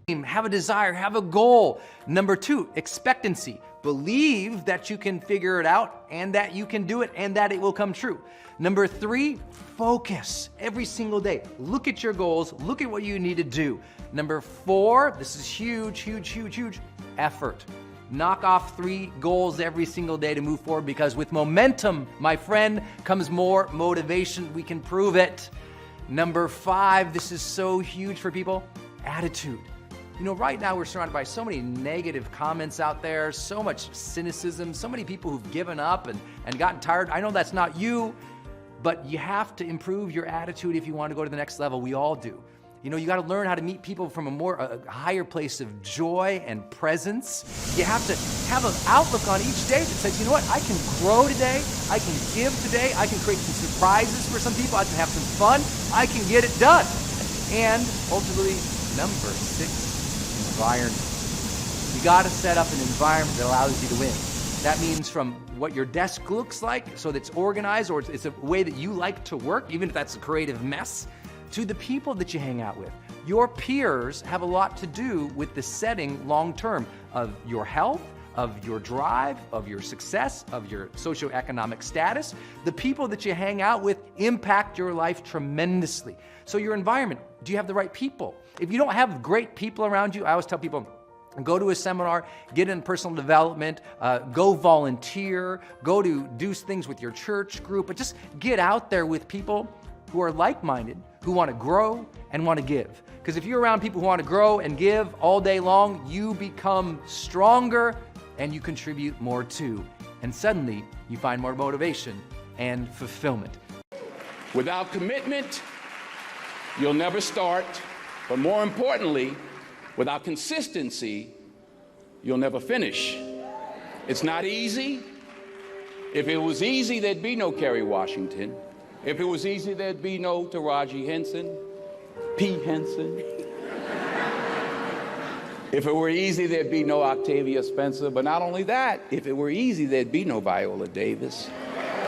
have a desire, have a goal. Number 2, expectancy. Believe that you can figure it out and that you can do it and that it will come true. Number 3, focus every single day. Look at your goals, look at what you need to do. Number 4, this is huge, huge, huge, huge, effort. Knock off 3 goals every single day to move forward, because with momentum, my friend, comes more motivation. We can prove it. Number 5, this is so huge for people, attitude. You know, right now we're surrounded by so many negative comments out there, so much cynicism, so many people who've given up and gotten tired. I know that's not you, but you have to improve your attitude if you want to go to the next level. We all do. You know, you got to learn how to meet people from a higher place of joy and presence. You have to have an outlook on each day that says, you know what, I can grow today, I can give today, I can create some surprises for some people, I can have some fun, I can get it done. And ultimately, number 6, environment. You got to set up an environment that allows you to win. That means from what your desk looks like, so that it's organized, or it's a way that you like to work, even if that's a creative mess, to the people that you hang out with. Your peers have a lot to do with the setting long-term of your health, of your drive, of your success, of your socioeconomic status. The people that you hang out with impact your life tremendously. So your environment, do you have the right people? If you don't have great people around you, I always tell people, go to a seminar, get in personal development, go volunteer, go to do things with your church group, but just get out there with people who are like-minded, who want to grow and want to give. Because if you're around people who want to grow and give all day long, you become stronger and you contribute more too. And suddenly you find more motivation and fulfillment. Without commitment, you'll never start. But more importantly, without consistency, you'll never finish. It's not easy. If it was easy, there'd be no Kerry Washington. If it was easy, there'd be no Taraji Henson, P. Henson. If it were easy, there'd be no Octavia Spencer. But not only that, if it were easy, there'd be no Viola Davis.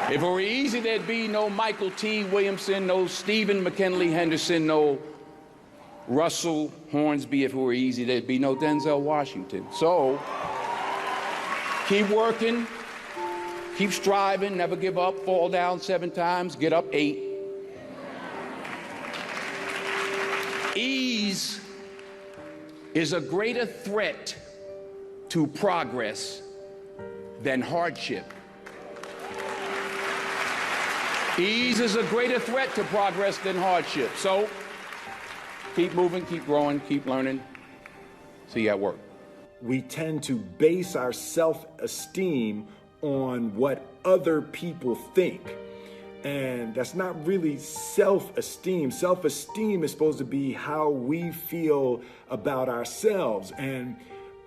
If it were easy, there'd be no Michael T. Williamson, no Stephen McKinley Henderson, no Russell Hornsby. If it were easy, there'd be no Denzel Washington. So, keep working. Keep striving, never give up, fall down 7 times, get up 8. Ease is a greater threat to progress than hardship. Ease is a greater threat to progress than hardship. So, keep moving, keep growing, keep learning. See you at work. We tend to base our self-esteem on what other people think. And that's not really self-esteem. Self-esteem is supposed to be how we feel about ourselves. And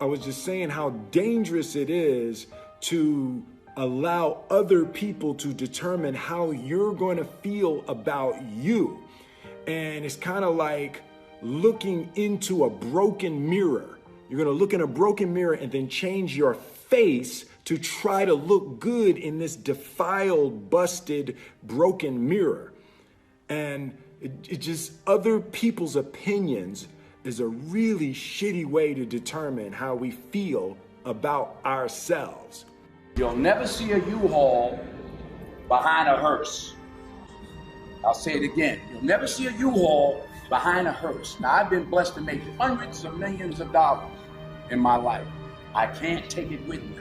I was just saying how dangerous it is to allow other people to determine how you're going to feel about you. And it's kind of like looking into a broken mirror. You're going to look in a broken mirror and then change your face to try to look good in this defiled, busted, broken mirror. And it just, other people's opinions is a really shitty way to determine how we feel about ourselves. You'll never see a U-Haul behind a hearse. I'll say it again. You'll never see a U-Haul behind a hearse. Now, I've been blessed to make hundreds of millions of dollars in my life. I can't take it with me,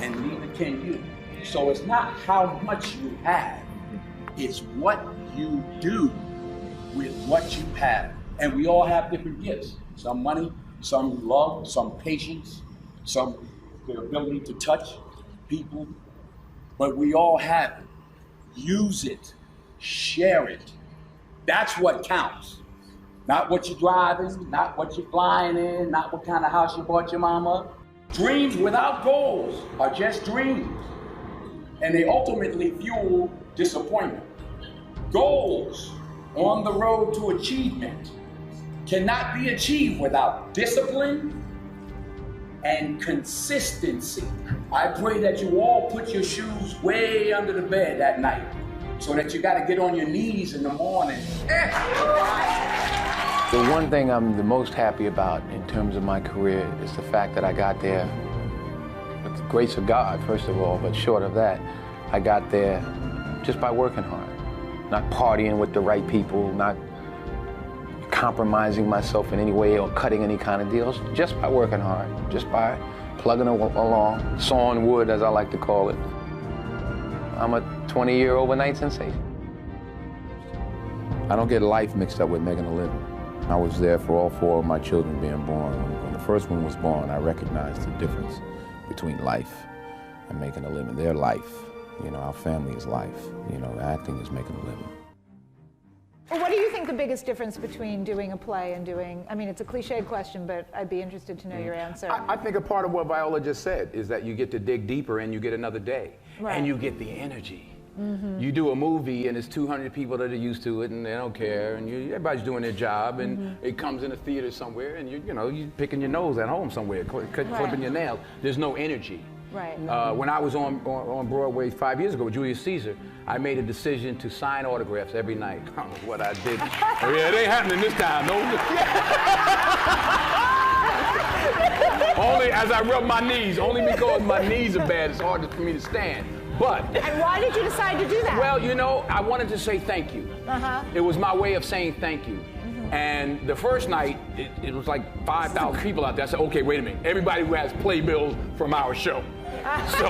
and neither can you. So it's not how much you have, it's what you do with what you have. And we all have different gifts. Some money, some love, some patience, some the ability to touch people. But we all have it. Use it, share it. That's what counts. Not what you're driving, not what you're flying in, not what kind of house you bought your mama. Dreams without goals are just dreams, and they ultimately fuel disappointment. Goals on the road to achievement cannot be achieved without discipline and consistency. I pray that you all put your shoes way under the bed at night so that you got to get on your knees in the morning. The one thing I'm the most happy about in terms of my career is the fact that I got there with the grace of God, first of all, but short of that, I got there just by working hard, not partying with the right people, not compromising myself in any way or cutting any kind of deals, just by working hard, just by plugging along, sawing wood, as I like to call it. I'm a 20-year overnight sensation. I don't get life mixed up with making a living. I was there for all 4 of my children being born. When the first one was born, I recognized the difference between life and making a living. Their life, you know, our family is life. You know, acting is making a living. Well, what do you think the biggest difference between doing a play and doing, I mean, it's a cliched question, but I'd be interested to know your answer. I think a part of what Viola just said is that you get to dig deeper and you get another day. Right. And you get the energy. You do a movie and there's 200 people that are used to it and they don't care and everybody's doing their job and it comes in a theater somewhere and you're picking your nose at home somewhere, clipping your nails. There's no energy. Right. When I was on Broadway 5 years ago with Julius Caesar, I made a decision to sign autographs every night. I don't know what I did. Oh, yeah, it ain't happening this time, no. Only as I rub my knees, only because my knees are bad, it's hard for me to stand. But. And why did you decide to do that? Well, you know, I wanted to say thank you. It was my way of saying thank you. And the first night, it was like 5,000 people out there. I said, okay, wait a minute. Everybody who has playbills from our show. So,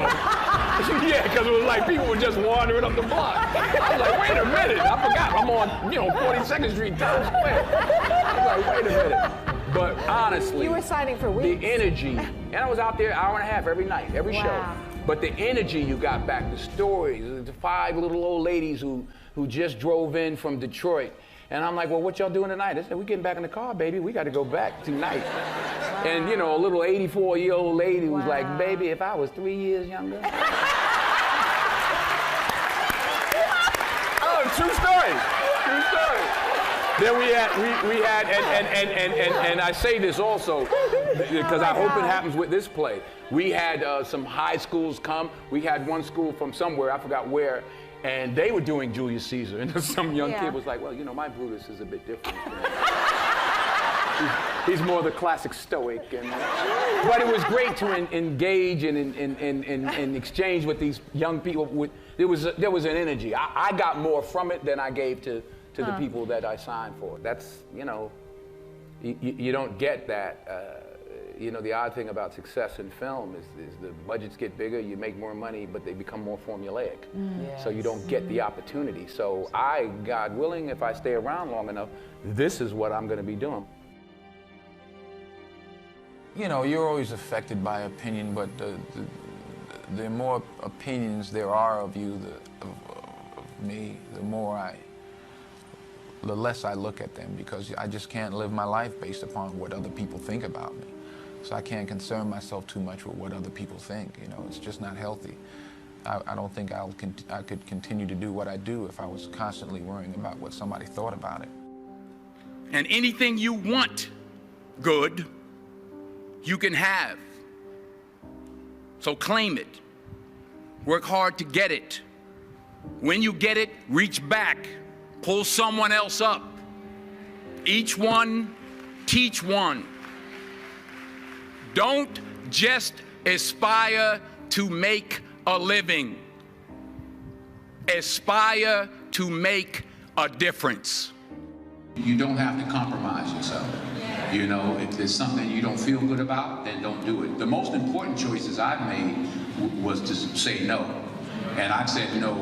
yeah, because it was like people were just wandering up the block. I was like, wait a minute. I forgot I'm on, 42nd Street, Times Square. I was like, wait a minute. But honestly. You were signing for weeks. The energy. And I was out there an hour and a half every night, every show. But the energy you got back, the stories, the 5 little old ladies who just drove in from Detroit. And I'm like, well, what y'all doing tonight? They said, we're getting back in the car, baby. We got to go back tonight. And, a little 84-year-old lady was like, baby, if I was 3 years younger. Oh, true story. True story. Then we had, and I say this also, because I hope it happens with this play. We had some high schools come. We had one school from somewhere, I forgot where, and they were doing Julius Caesar. And some young kid was like, well, my Brutus is a bit different. He's more the classic stoic. But it was great to engage and exchange with these young people. There was an energy. I got more from it than I gave to the people that I signed for. That's, you don't get that. The odd thing about success in film is the budgets get bigger, you make more money, but they become more formulaic. So you don't get the opportunity. So God willing, if I stay around long enough, this is what I'm going to be doing. You're always affected by opinion, but the more opinions there are of you, of me, the less I look at them, because I just can't live my life based upon what other people think about me. So I can't concern myself too much with what other people think. It's just not healthy. I don't think I could continue to do what I do if I was constantly worrying about what somebody thought about it. And anything you want good, you can have. So claim it. Work hard to get it. When you get it, reach back. Pull someone else up. Each one, teach one. Don't just aspire to make a living. Aspire to make a difference. You don't have to compromise yourself. If there's something you don't feel good about, then don't do it. The most important choices I've made was to say no. And I've said no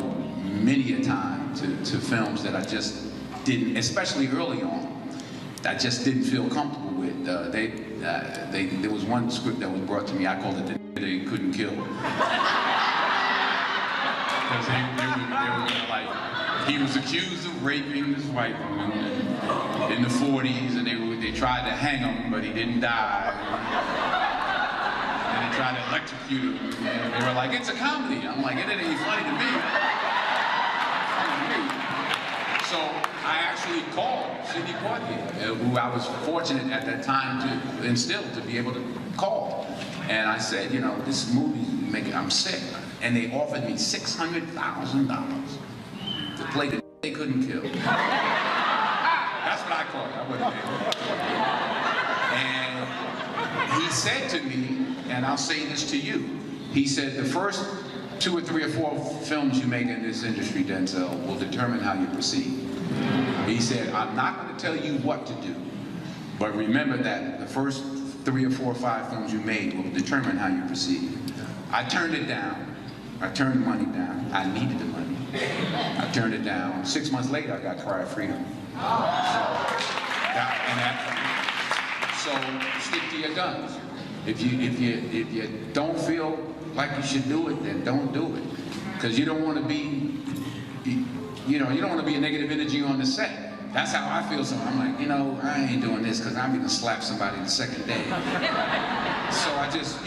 many a time to films that I just didn't, especially early on, I just didn't feel comfortable with. There was one script that was brought to me, I called it The They Couldn't Kill. Because they were like, he was accused of raping this white woman in the 40s, and they tried to hang him, but he didn't die. And they tried to electrocute him, and they were like, it's a comedy. I'm like, it ain't funny to me. So I actually called Sidney Poitier, who I was fortunate at that time to be able to call. And I said, this movie, I'm sick. And they offered me $600,000 to play The They Couldn't Kill. That's what I call it. I wasn't there. And he said to me, and I'll say this to you, he said, the first 2 or 3 or 4 films you make in this industry, Denzel, will determine how you proceed. He said, I'm not going to tell you what to do, but remember that the first 3 or 4 or 5 films you made will determine how you proceed. I turned it down. I turned the money down. I needed the money. I turned it down. 6 months later, I got Cry of Freedom. So stick to your guns. If you don't feel like you should do it, then don't do it. Because you don't want to be, you don't want to be a negative energy on the set. That's how I feel. So I'm like, I ain't doing this because I'm gonna slap somebody the second day. So I just,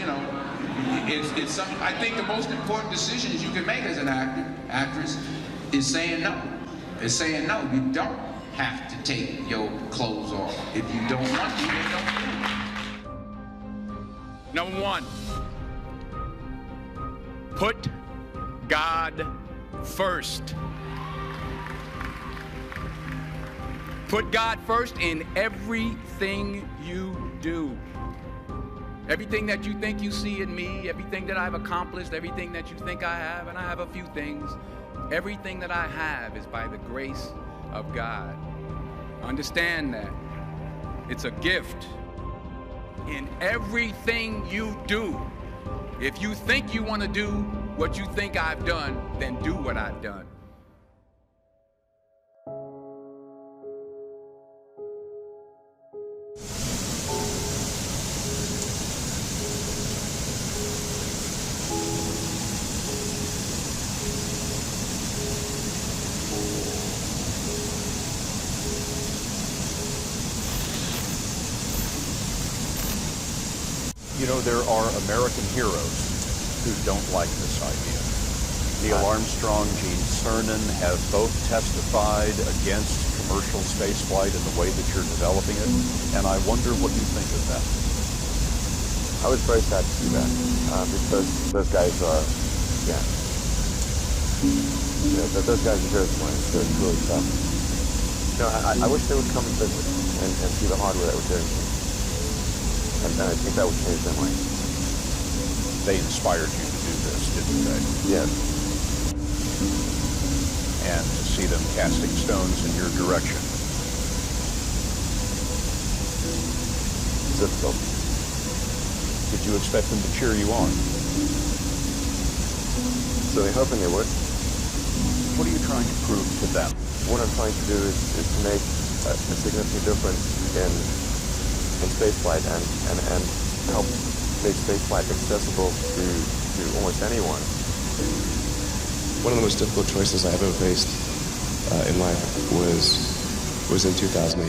it's something. I think the most important decisions you can make as an actor, actress, is saying no. Is saying no. You don't have to take your clothes off. If you don't want to, then don't do it. Number 1, put God first. Put God first in everything you do. Everything that you think you see in me, everything that I've accomplished, everything that you think I have, and I have a few things, everything that I have is by the grace of God. Understand that. It's a gift. In everything you do, if you think you want to do what you think I've done, then do what I've done. There are American heroes who don't like this idea. Neil Armstrong, Gene Cernan have both testified against commercial spaceflight in the way that you're developing it, and I wonder what you think of that. I was very sad to see that, because those guys are, those guys are heroes of mine. So it's really tough. I wish they would come and visit and see the hardware that we're doing. And I think that would change their mind. They inspired you to do this, didn't they? Yes. And to see them casting stones in your direction. It's difficult. Did you expect them to cheer you on? So they're hoping they would. What are you trying to prove to them? What I'm trying to do is to make a significant difference in spaceflight and help make spaceflight accessible to almost anyone. One of the most difficult choices I ever faced in life was in 2008.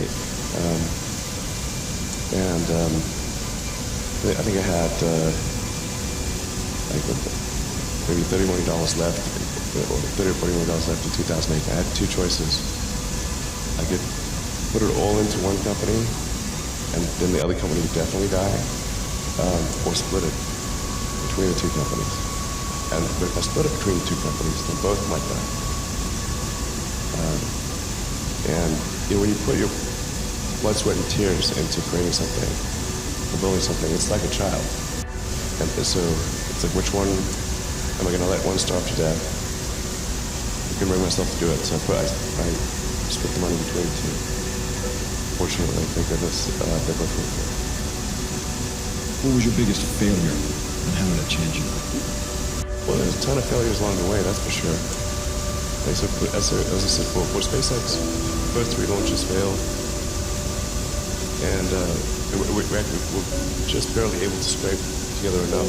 I think I had maybe $30 million left, or $30 or $40 million left in 2008. I had 2 choices. I could put it all into one company, and then the other company would definitely die, or split it between the 2 companies. But if I split it between the 2 companies, then both might die. When you put your blood, sweat, and tears into creating something, or building something, it's like a child. And so it's like, which one am I going to let one starve to death? I can bring myself to do it, so I split the money between the 2. Fortunately, I think they're both worth it. What was your biggest failure, and how did it change you? Well, there's a ton of failures along the way, that's for sure. As I said, for SpaceX, the first 3 launches failed, and we're just barely able to scrape together enough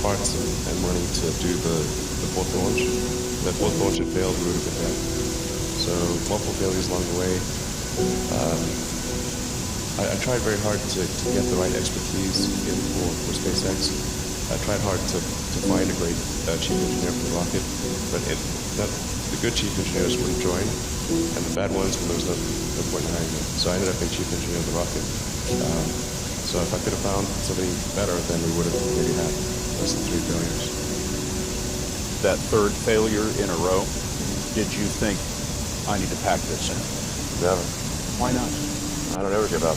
parts and money to do the 4th launch. If that 4th launch had failed, we would have been dead. So multiple failures along the way. I tried very hard to get the right expertise in for SpaceX. I tried hard to find a great chief engineer for the rocket, but the good chief engineers wouldn't join, and the bad ones, when there was no point in hiring them. So I ended up being chief engineer of the rocket. So if I could have found somebody better, then we would have maybe had less than 3 failures. That 3rd failure in a row, did you think, I need to pack this in? Never. Why not? I don't ever give up.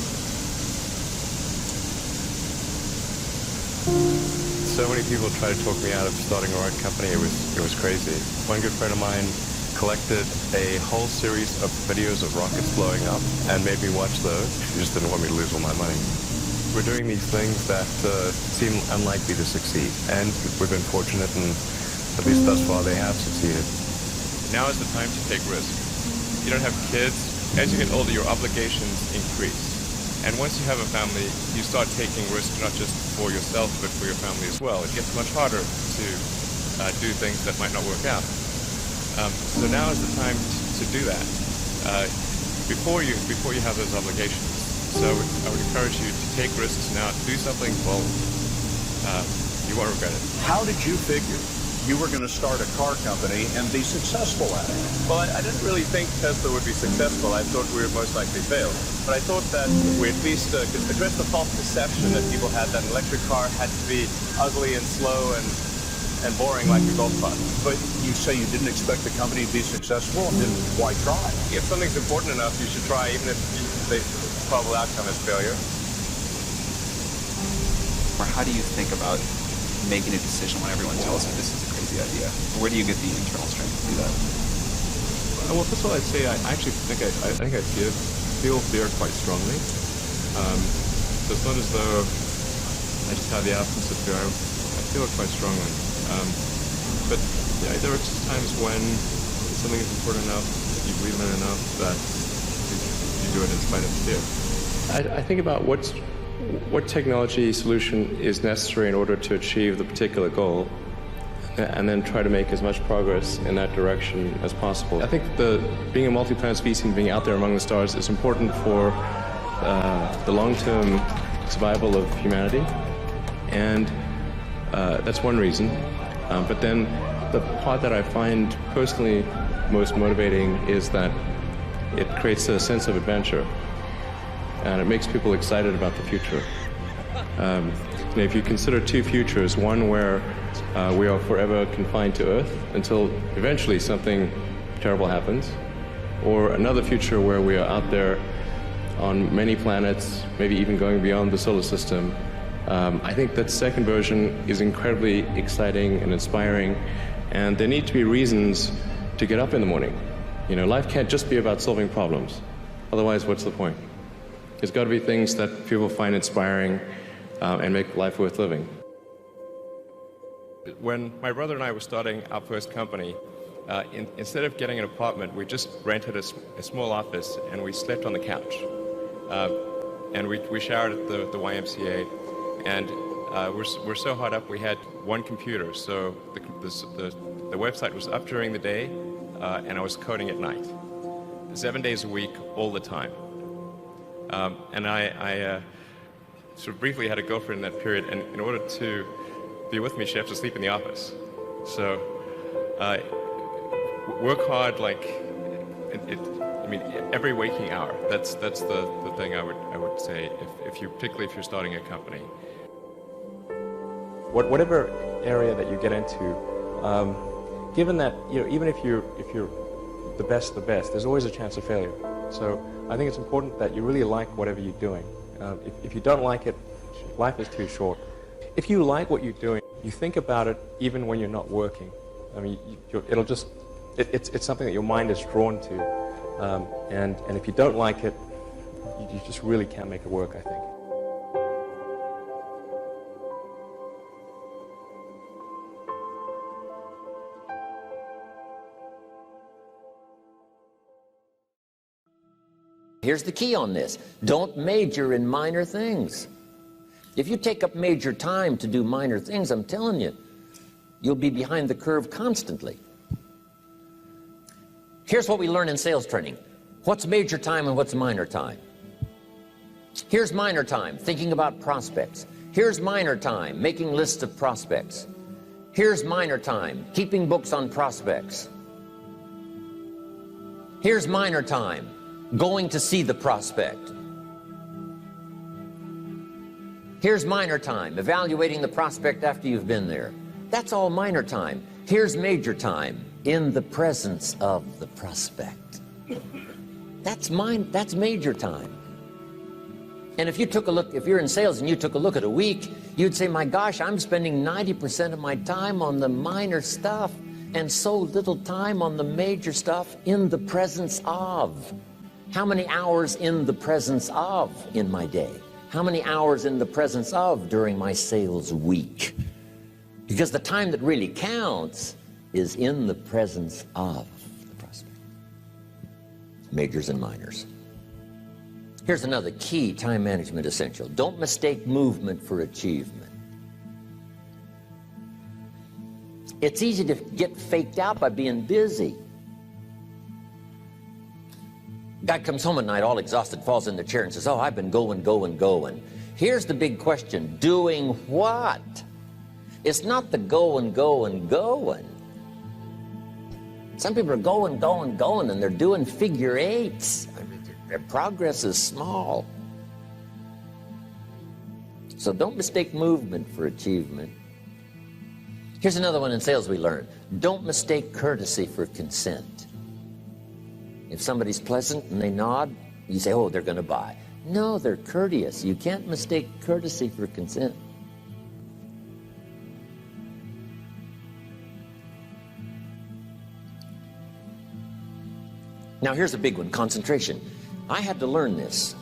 So many people tried to talk me out of starting a rocket company. It was crazy. One good friend of mine collected a whole series of videos of rockets blowing up and made me watch those. He just didn't want me to lose all my money. We're doing these things that seem unlikely to succeed, and we've been fortunate, and at least thus far they have succeeded. Now is the time to take risks. You don't have kids. As you get older, your obligations increase. And once you have a family, you start taking risks not just for yourself, but for your family as well. It gets much harder to do things that might not work out. So now is the time to do that before you have those obligations. So I would encourage you to take risks now, to do something bold. You won't regret it. How did you figure you were going to start a car company and be successful at it? Well, I didn't really think Tesla would be successful. I thought we would most likely fail. But I thought that we at least could address the false perception that people had that an electric car had to be ugly and slow and boring like a golf cart. But you say you didn't expect the company to be successful, and then why try? If something's important enough, you should try, even if the probable outcome is failure. Or how do you think about making a decision when everyone tells you this is a crazy idea? Where do you get the internal strength to do that? Well, first of all, I'd say I actually think I feel fear quite strongly. So it's not as though I just have the absence of fear. I feel it quite strongly. But yeah, there are times when something is important enough, you believe in it enough, that you do it in spite of fear. I think about what technology solution is necessary in order to achieve the particular goal, and then try to make as much progress in that direction as possible. I think being a multi-planet species and being out there among the stars is important for the long-term survival of humanity, and that's one reason. But then the part that I find personally most motivating is that it creates a sense of adventure, and it makes people excited about the future. If you consider two futures, one where we are forever confined to Earth until eventually something terrible happens, or another future where we are out there on many planets, maybe even going beyond the solar system, I think that second version is incredibly exciting and inspiring, and there need to be reasons to get up in the morning. Life can't just be about solving problems. Otherwise, what's the point? There's got to be things that people find inspiring and make life worth living. When my brother and I were starting our first company, instead of getting an apartment, we just rented a small office and we slept on the couch. And we showered at the YMCA, and we're so hot up we had one computer, so the website was up during the day, and I was coding at night, 7 days a week, all the time. And I sort of briefly had a girlfriend in that period, and in order to be with me, she had to sleep in the office. So work hard, every waking hour. That's the thing I would say particularly if you're starting a company. Whatever area that you get into, given that even if you're the best, there's always a chance of failure. So I think it's important that you really like whatever you're doing. If you don't like it, life is too short. If you like what you're doing, you think about it even when you're not working. I mean, it's something that your mind is drawn to. And if you don't like it, you just really can't make it work, I think. Here's the key on this. Don't major in minor things. If you take up major time to do minor things, I'm telling you, you'll be behind the curve constantly. Here's what we learn in sales training. What's major time and what's minor time? Here's minor time, thinking about prospects. Here's minor time, making lists of prospects. Here's minor time, keeping books on prospects. Here's minor time, going to see the prospect. Here's minor time, evaluating the prospect after you've been there. That's all minor time. Here's major time, in the presence of the prospect. That's major time. And if you took a look, if you're in sales and you took a look at a week, you'd say, my gosh, I'm spending 90% of my time on the minor stuff and so little time on the major stuff in the presence of. How many hours in the presence of in my day? How many hours in the presence of during my sales week? Because the time that really counts is in the presence of the prospect. Majors and minors. Here's another key time management essential. Don't mistake movement for achievement. It's easy to get faked out by being busy. Guy comes home at night all exhausted, falls in the chair and says, oh, I've been going. Here's the big question. Doing what? It's not the going. Some people are going, and they're doing figure eights. I mean, their progress is small. So don't mistake movement for achievement. Here's another one in sales we learned. Don't mistake courtesy for consent. If somebody's pleasant and they nod, you say, oh, they're going to buy. No, they're courteous. You can't mistake courtesy for consent. Now here's a big one, concentration. I had to learn this.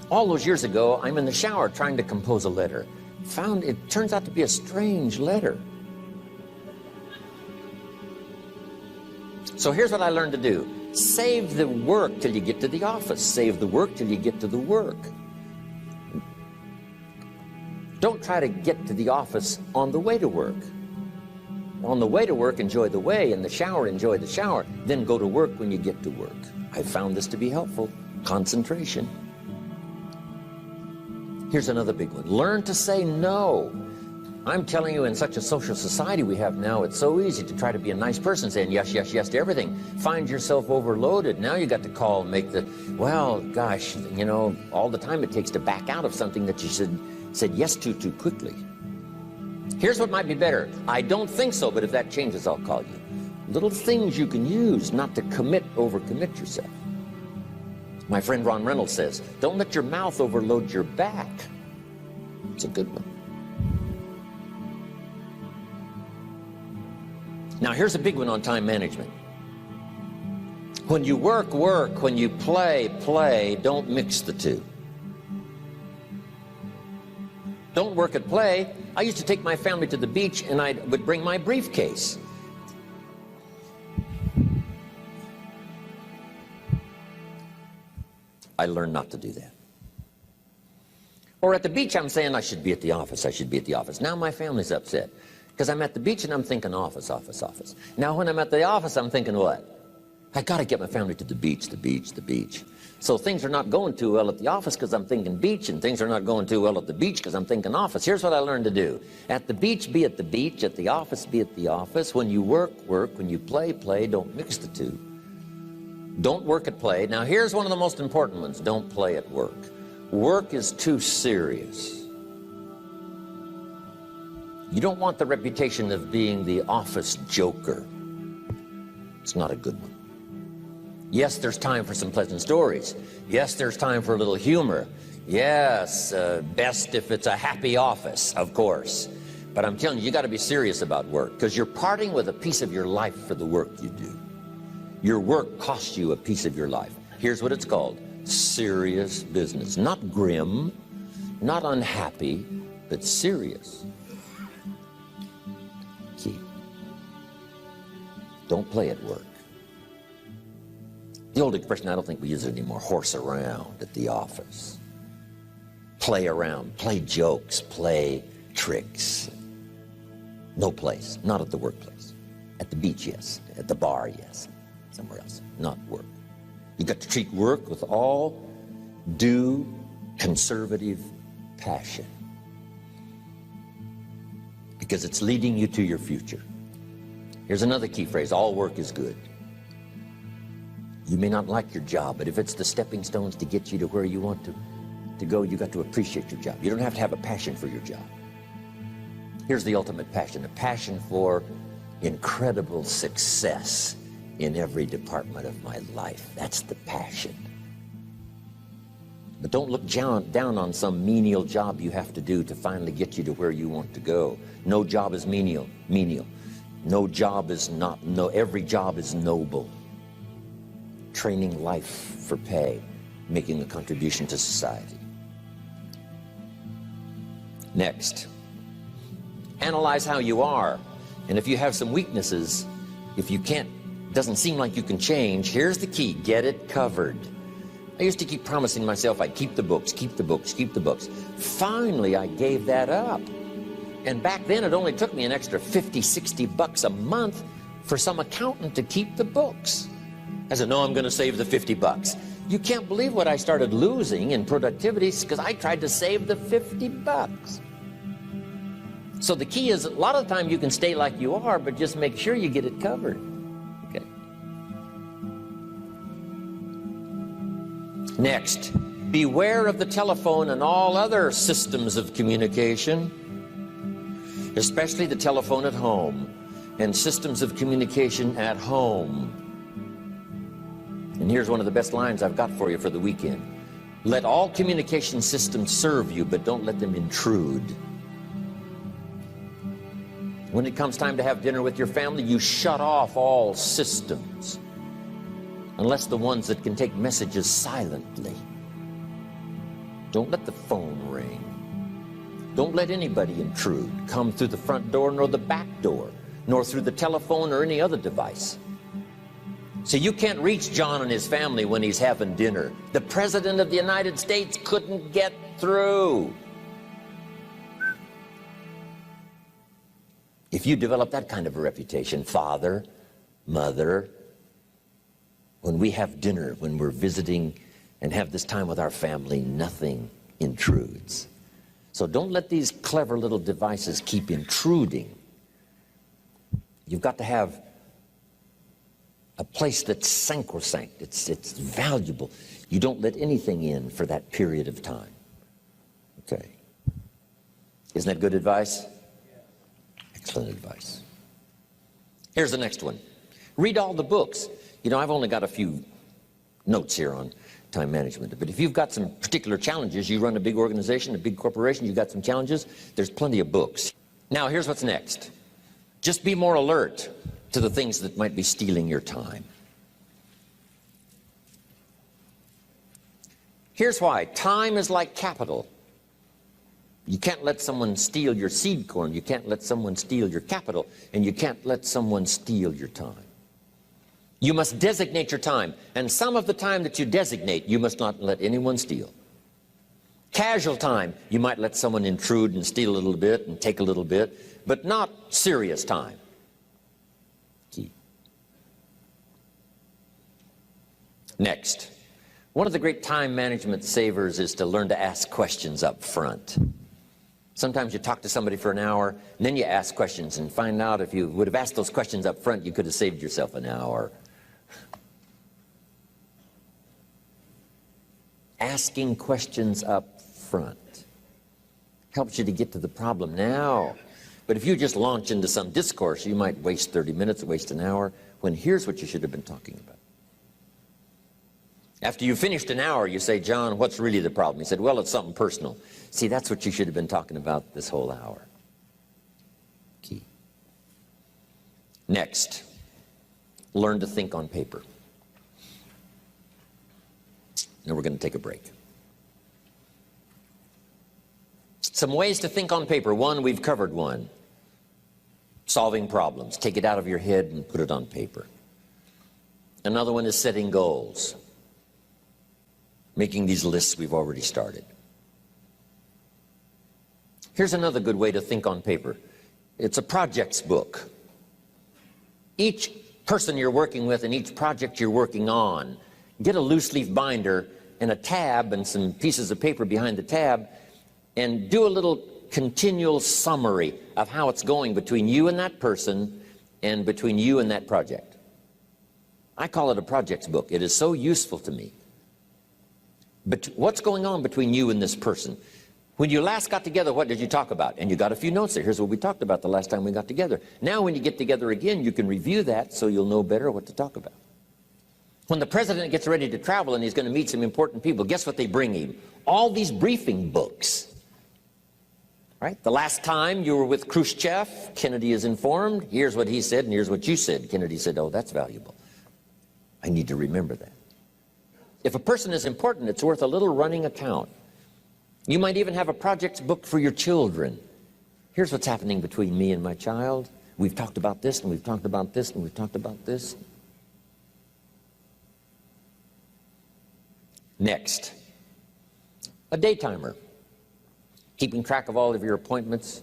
All those years ago, I'm in the shower trying to compose a letter. Found it turns out to be a strange letter. So here's what I learned to do. Save the work till you get to the office. Save the work till you get to the work. Don't try to get to the office on the way to work. On the way to work, enjoy the way. In the shower, enjoy the shower. Then go to work when you get to work. I found this to be helpful. Concentration. Here's another big one. Learn to say no. I'm telling you, in such a social society we have now, it's so easy to try to be a nice person, saying yes, yes, yes to everything. Find yourself overloaded. Now you got to call and make the, well, gosh, you know, all the time it takes to back out of something that you said yes to too quickly. Here's what might be better. I don't think so, but if that changes, I'll call you. Little things you can use not to overcommit yourself. My friend Ron Reynolds says, don't let your mouth overload your back. It's a good one. Now here's a big one on time management. When you work, work. When you play, play. Don't mix the two. Don't work at play. I used to take my family to the beach and I would bring my briefcase. I learned not to do that. Or at the beach, I'm saying I should be at the office. I should be at the office. Now my family's upset. Because I'm at the beach and I'm thinking office, office, office. Now when I'm at the office, I'm thinking what? I got to get my family to the beach, the beach, the beach. So things are not going too well at the office because I'm thinking beach, and things are not going too well at the beach because I'm thinking office. Here's what I learned to do. At the beach, be at the beach. At the office, be at the office. When you work, work. When you play, play. Don't mix the two. Don't work at play. Now here's one of the most important ones. Don't play at work. Work is too serious. You don't want the reputation of being the office joker. It's not a good one. Yes, there's time for some pleasant stories. Yes, there's time for a little humor. Yes, best if it's a happy office, of course. But I'm telling you, you got to be serious about work because you're parting with a piece of your life for the work you do. Your work costs you a piece of your life. Here's what it's called. Serious business. Not grim, not unhappy, but serious. Key. Don't play at work. The old expression, I don't think we use it anymore, horse around at the office. Play around, play jokes, play tricks. No place, not at the workplace. At the beach, yes. At the bar, yes. Somewhere else, not work. You got to treat work with all due conservative passion. Because it's leading you to your future. Here's another key phrase, all work is good. You may not like your job, but if it's the stepping stones to get you to where you want to go, you got to appreciate your job. You don't have to have a passion for your job. Here's the ultimate passion, a passion for incredible success in every department of my life. That's the passion. But don't look down on some menial job you have to do to finally get you to where you want to go. No job is menial. No job is not, no, every job is noble. Training life for pay, making a contribution to society. Next, analyze how you are. And if you have some weaknesses, if you can't, doesn't seem like you can change, here's the key: get it covered. I used to keep promising myself I'd keep the books, keep the books, keep the books. Finally, I gave that up. And back then, it only took me an extra 50, 60 bucks a month for some accountant to keep the books. I said, no, I'm going to save the 50 bucks. You can't believe what I started losing in productivity because I tried to save the 50 bucks. So the key is, a lot of the time you can stay like you are, but just make sure you get it covered. Okay. Next, beware of the telephone and all other systems of communication, especially the telephone at home and systems of communication at home. And here's one of the best lines I've got for you for the weekend. Let all communication systems serve you, but don't let them intrude. When it comes time to have dinner with your family, you shut off all systems, unless the ones that can take messages silently. Don't let the phone ring. Don't let anybody intrude, come through the front door nor the back door, nor through the telephone or any other device. So you can't reach John and his family when he's having dinner. The President of the United States couldn't get through. If you develop that kind of a reputation, father, mother, when we have dinner, when we're visiting and have this time with our family, nothing intrudes. So don't let these clever little devices keep intruding. You've got to have a place that's sacrosanct, it's valuable. You don't let anything in for that period of time. Okay. Isn't that good advice? Excellent advice. Here's the next one. Read all the books. You know, I've only got a few notes here on time management, but if you've got some particular challenges, you run a big organization, a big corporation, you've got some challenges, there's plenty of books. Now, here's what's next. Just be more alert to the things that might be stealing your time. Here's why. Time is like capital. You can't let someone steal your seed corn. You can't let someone steal your capital. And you can't let someone steal your time. You must designate your time. And some of the time that you designate, you must not let anyone steal. Casual time, you might let someone intrude and steal a little bit and take a little bit, but not serious time. Key. Next, one of the great time management savers is to learn to ask questions up front. Sometimes you talk to somebody for an hour, and then you ask questions and find out if you would have asked those questions up front, you could have saved yourself an hour. Asking questions up front helps you to get to the problem now. But if you just launch into some discourse, you might waste 30 minutes, waste an hour, when here's what you should have been talking about. After you finished an hour, you say, John, what's really the problem? He said, well, it's something personal. See, that's what you should have been talking about this whole hour. Key. Next, learn to think on paper. Now we're going to take a break. Some ways to think on paper. One, we've covered one. Solving problems. Take it out of your head and put it on paper. Another one is setting goals. Making these lists we've already started. Here's another good way to think on paper. It's a projects book. Each person you're working with and each project you're working on, get a loose leaf binder and a tab and some pieces of paper behind the tab and do a little continual summary of how it's going between you and that person and between you and that project. I call it a projects book. It is so useful to me. But what's going on between you and this person? When you last got together, what did you talk about? And you got a few notes there. Here's what we talked about the last time we got together. Now when you get together again, you can review that so you'll know better what to talk about. When the president gets ready to travel and he's going to meet some important people, guess what they bring him? All these briefing books. Right? The last time you were with Khrushchev, Kennedy is informed, here's what he said and here's what you said. Kennedy said, oh, that's valuable. I need to remember that. If a person is important, it's worth a little running account. You might even have a project book for your children. Here's what's happening between me and my child. We've talked about this, and we've talked about this, and we've talked about this. Next, a day timer. Keeping track of all of your appointments.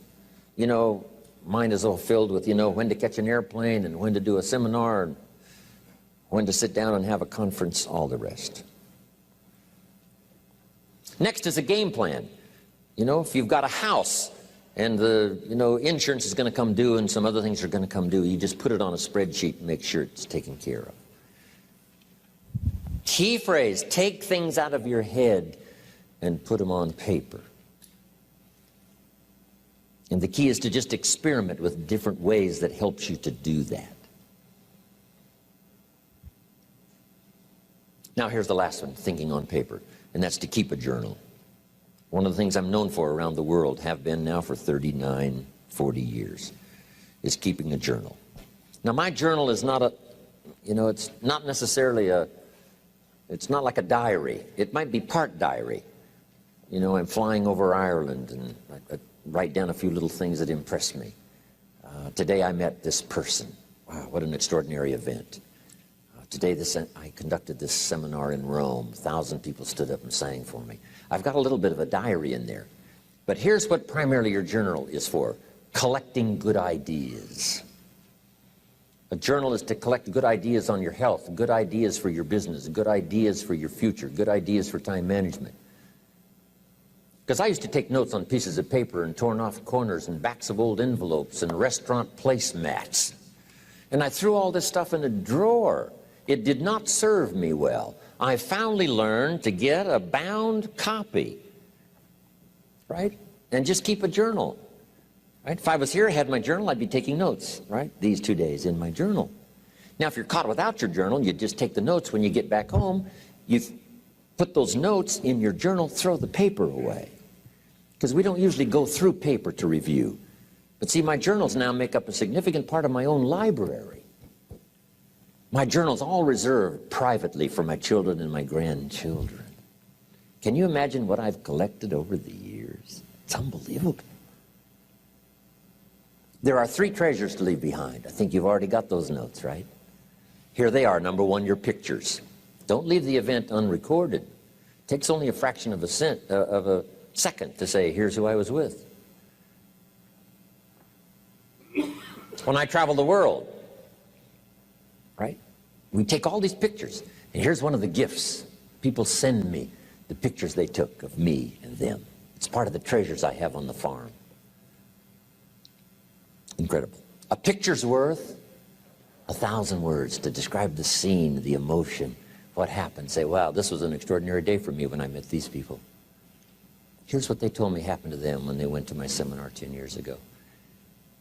You know, mine is all filled with, you know, when to catch an airplane and when to do a seminar and when to sit down and have a conference, all the rest. Next is a game plan. You know, if you've got a house and the, you know, insurance is going to come due and some other things are going to come due, you just put it on a spreadsheet and make sure it's taken care of. Key phrase, take things out of your head and put them on paper. And the key is to just experiment with different ways that helps you to do that. Now here's the last one, thinking on paper, and that's to keep a journal. One of the things I'm known for around the world, have been now for 39, 40 years, is keeping a journal. Now my journal is not a, you know, it's not necessarily a, it's not like a diary. It might be part diary. You know, I'm flying over Ireland and I write down a few little things that impress me. Today I met this person. Wow, what an extraordinary event. Today I conducted this seminar in Rome. 1,000 people stood up and sang for me. I've got a little bit of a diary in there. But here's what primarily your journal is for. Collecting good ideas. A journal is to collect good ideas on your health, good ideas for your business, good ideas for your future, good ideas for time management. Because I used to take notes on pieces of paper and torn off corners and backs of old envelopes and restaurant placemats. And I threw all this stuff in a drawer. It did not serve me well. I finally learned to get a bound copy, right? And just keep a journal, right? If I was here, I had my journal, I'd be taking notes, right? These 2 days in my journal. Now, if you're caught without your journal, you just take the notes when you get back home. You put those notes in your journal, throw the paper away. Because we don't usually go through paper to review. But see, my journals now make up a significant part of my own library. My journal's all reserved privately for my children and my grandchildren. Can you imagine what I've collected over the years? It's unbelievable. There are 3 treasures to leave behind. I think you've already got those notes, right? Here they are. Number 1, your pictures. Don't leave the event unrecorded. It takes only a fraction of a second to say, here's who I was with. When I travel the world, right? We take all these pictures, and here's one of the gifts. People send me the pictures they took of me and them. It's part of the treasures I have on the farm. Incredible. A picture's worth 1,000 words to describe the scene, the emotion, what happened. Say, wow, this was an extraordinary day for me when I met these people. Here's what they told me happened to them when they went to my seminar 10 years ago.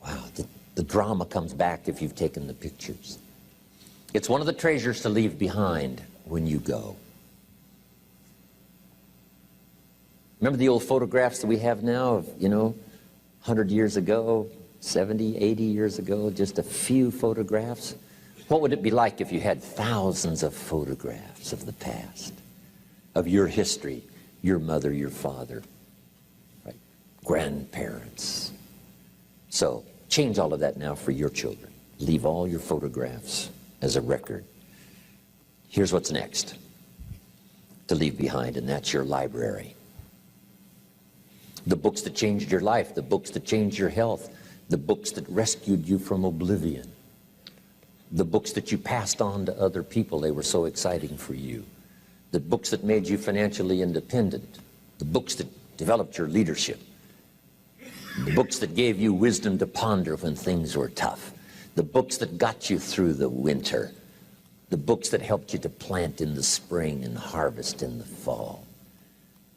Wow, the drama comes back if you've taken the pictures. It's one of the treasures to leave behind when you go. Remember the old photographs that we have now of, you know, 100 years ago, 70, 80 years ago, just a few photographs? What would it be like if you had thousands of photographs of the past, of your history, your mother, your father, right? Grandparents? So change all of that now for your children. Leave all your photographs as a record. Here's what's next to leave behind, and that's your library. The books that changed your life, the books that changed your health, the books that rescued you from oblivion, the books that you passed on to other people, they were so exciting for you, the books that made you financially independent, the books that developed your leadership, the books that gave you wisdom to ponder when things were tough, the books that got you through the winter, the books that helped you to plant in the spring and harvest in the fall.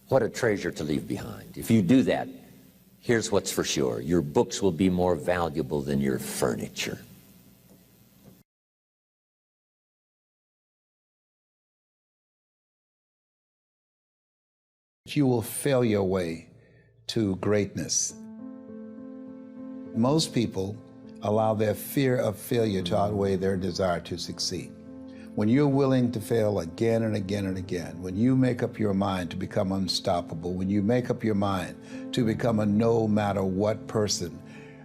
What a treasure to leave behind. If you do that, here's what's for sure. Your books will be more valuable than your furniture. You will fail your way to greatness. Most people allow their fear of failure to outweigh their desire to succeed. When you're willing to fail again and again and again, when you make up your mind to become unstoppable, when you make up your mind to become a no matter what person,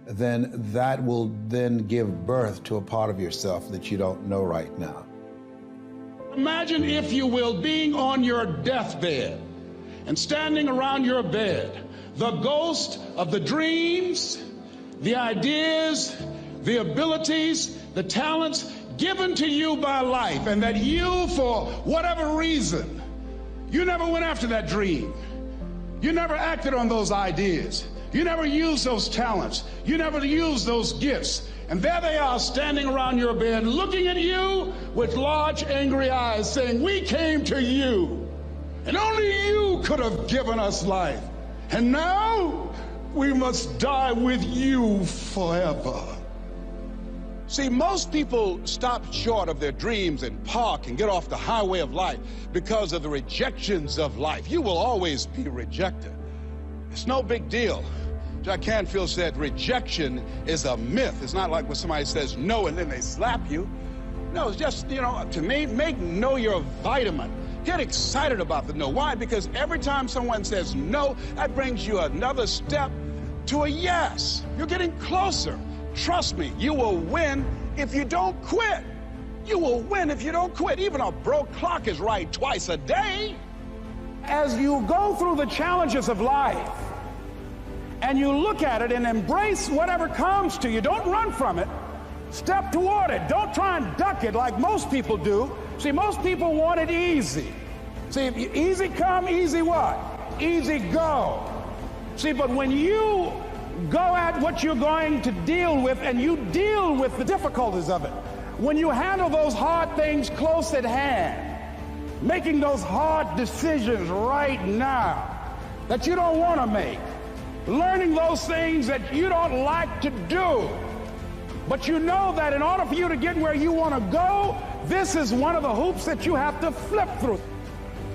then that will then give birth to a part of yourself that you don't know right now. Imagine, if you will, being on your deathbed and standing around your bed, the ghost of the dreams, the ideas, the abilities, the talents given to you by life, and that you, for whatever reason, you never went after that dream. You never acted on those ideas. You never used those talents. You never used those gifts. And there they are standing around your bed looking at you with large angry eyes saying, "We came to you, and only you could have given us life. And now we must die with you forever." See, most people stop short of their dreams and park and get off the highway of life because of the rejections of life. You will always be rejected. It's no big deal. Jack Canfield said rejection is a myth. It's not like when somebody says no and then they slap you. No, it's just, to me, make no your vitamin. Get excited about the no. Why? Because every time someone says no, that brings you another step to a yes. You're getting closer. Trust me, you will win if you don't quit. You will win if you don't quit. Even a broke clock is right twice a day. As you go through the challenges of life, and you look at it and embrace whatever comes to you, don't run from it. Step toward it. Don't try and duck it like most people do. See, most people want it easy. See, easy come, easy what? Easy go. See, but when you go at what you're going to deal with and you deal with the difficulties of it, when you handle those hard things close at hand, making those hard decisions right now that you don't want to make, learning those things that you don't like to do, but you know that in order for you to get where you want to go, this is one of the hoops that you have to flip through.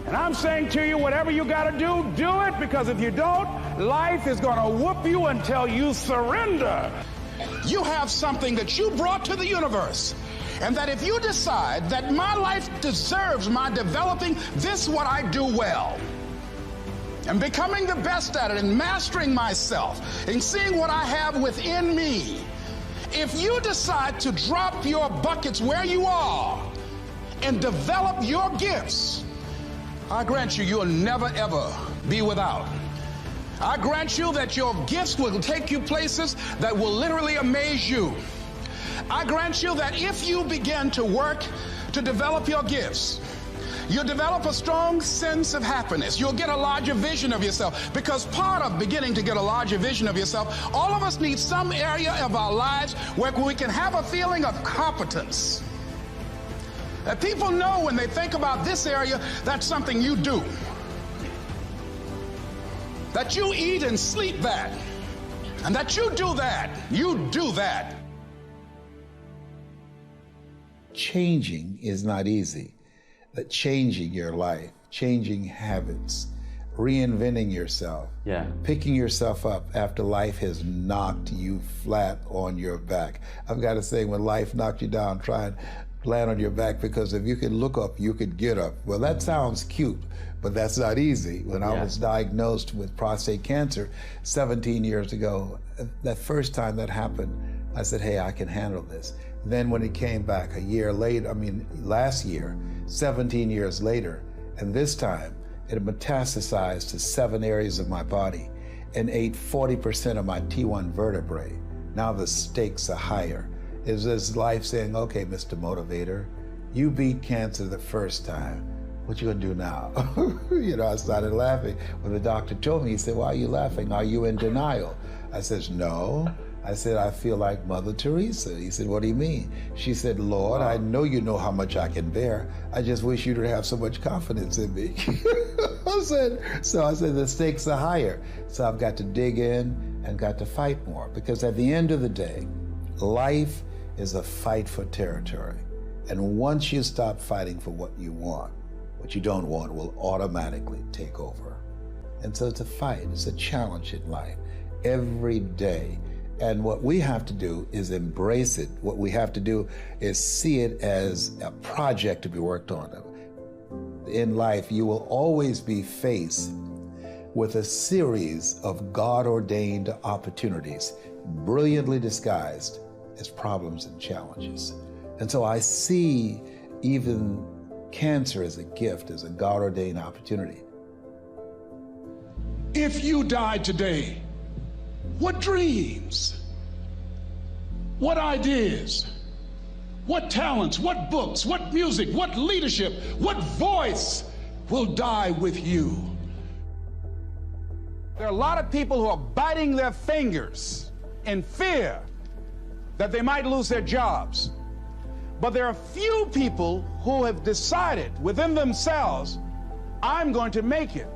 And I'm saying to you, whatever you got to do it, because if you don't, life is going to whoop you until you surrender. You have something that you brought to the universe, and that if you decide that my life deserves my developing this what I do well, and becoming the best at it, and mastering myself, and seeing what I have within me, if you decide to drop your buckets where you are and develop your gifts, I grant you, you'll never ever be without. I grant you that your gifts will take you places that will literally amaze you. I grant you that if you begin to work to develop your gifts, you'll develop a strong sense of happiness. You'll get a larger vision of yourself, because part of beginning to get a larger vision of yourself, all of us need some area of our lives where we can have a feeling of competence. That people know when they think about this area, that's something you do. That you eat and sleep that. And that you do that. You do that. Changing is not easy. That changing your life, changing habits, reinventing yourself, picking yourself up after life has knocked you flat on your back. I've got to say, when life knocked you down, try and land on your back, because if you could look up, you could get up. Well, that sounds cute, but that's not easy. When I was diagnosed with prostate cancer 17 years ago, that first time that happened, I said, hey, I can handle this. Then when it came back a year later, last year, 17 years later, and this time it metastasized to 7 areas of my body and ate 40% of my T1 vertebrae. Now the stakes are higher. It's this life saying, okay, Mr. Motivator, you beat cancer the first time. What you gonna do now? I started laughing. When the doctor told me, he said, why are you laughing? Are you in denial? I said, no. I said, I feel like Mother Teresa. He said, what do you mean? She said, Lord, I know you know how much I can bear. I just wish you to have so much confidence in me. I said, the stakes are higher. So I've got to dig in and got to fight more, because at the end of the day, life is a fight for territory. And once you stop fighting for what you want, what you don't want will automatically take over. And so it's a fight, it's a challenge in life every day. And what we have to do is embrace it. What we have to do is see it as a project to be worked on. In life, you will always be faced with a series of God-ordained opportunities, brilliantly disguised as problems and challenges. And so I see even cancer as a gift, as a God-ordained opportunity. If you died today, what dreams, what ideas, what talents, what books, what music, what leadership, what voice will die with you? There are a lot of people who are biting their fingers in fear that they might lose their jobs. But there are few people who have decided within themselves, I'm going to make it.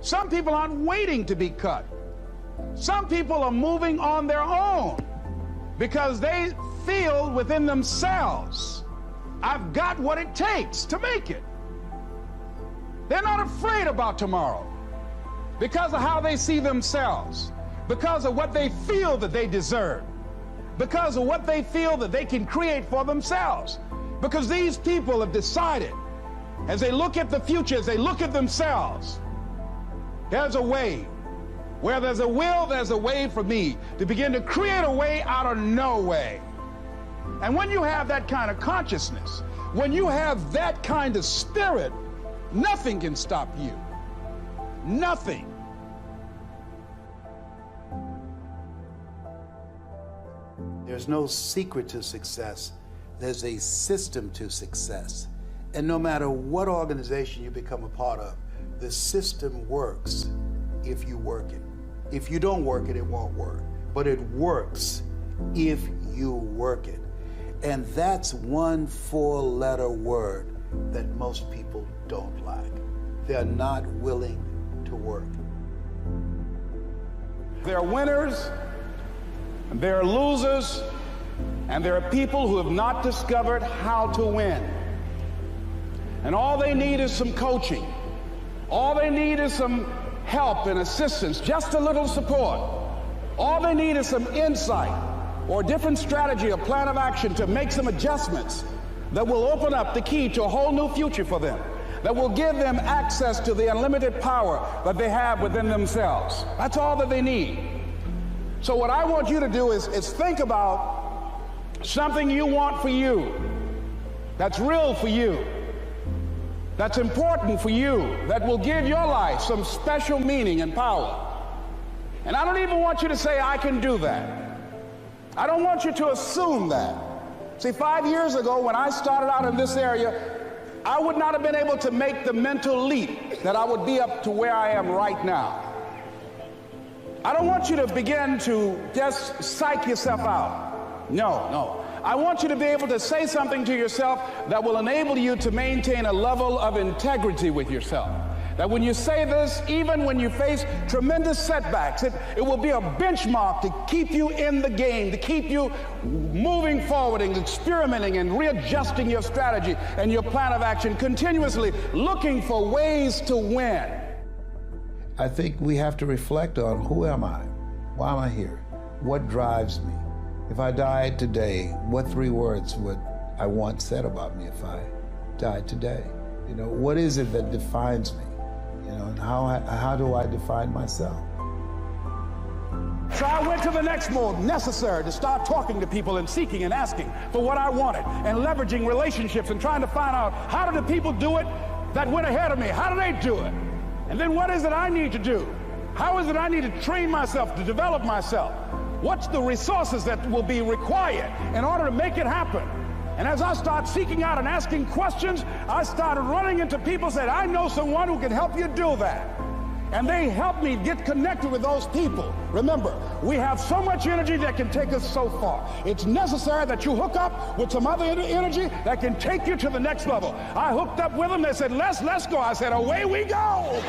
Some people aren't waiting to be cut. Some people are moving on their own because they feel within themselves, I've got what it takes to make it. They're not afraid about tomorrow because of how they see themselves, because of what they feel that they deserve, because of what they feel that they can create for themselves. Because these people have decided, as they look at the future, as they look at themselves, there's a way. Where there's a will, there's a way for me to begin to create a way out of no way. And when you have that kind of consciousness, when you have that kind of spirit, nothing can stop you. Nothing. There's no secret to success. There's a system to success. And no matter what organization you become a part of, the system works if you work it. If you don't work it, it won't work. But it works if you work it. And that's one 4-letter word that most people don't like. They're not willing to work. There are winners, and there are losers, and there are people who have not discovered how to win. And all they need is some coaching. All they need is some help and assistance, just a little support. All they need is some insight or a different strategy, a plan of action to make some adjustments that will open up the key to a whole new future for them, that will give them access to the unlimited power that they have within themselves. That's all that they need. So what I want you to do is think about something you want for you, that's real for you, that's important for you, that will give your life some special meaning and power. And I don't even want you to say, I can do that. I don't want you to assume that. See, 5 years ago, when I started out in this area, I would not have been able to make the mental leap that I would be up to where I am right now. I don't want you to begin to just psych yourself out. No. I want you to be able to say something to yourself that will enable you to maintain a level of integrity with yourself. That when you say this, even when you face tremendous setbacks, it will be a benchmark to keep you in the game, to keep you moving forward and experimenting and readjusting your strategy and your plan of action, continuously looking for ways to win. I think we have to reflect on, who am I? Why am I here? What drives me? If I died today, what 3 words would I want said about me if I died today? You know, what is it that defines me? You know, and how do I define myself? So I went to the next mode necessary to start talking to people and seeking and asking for what I wanted and leveraging relationships and trying to find out, how do the people do it that went ahead of me? How do they do it? And then what is it I need to do? How is it I need to train myself, to develop myself? What's the resources that will be required in order to make it happen? And as I start seeking out and asking questions, I started running into people who said, I know someone who can help you do that. And they helped me get connected with those people. Remember, we have so much energy that can take us so far. It's necessary that you hook up with some other energy that can take you to the next level. I hooked up with them. They said, let's go. I said, away we go.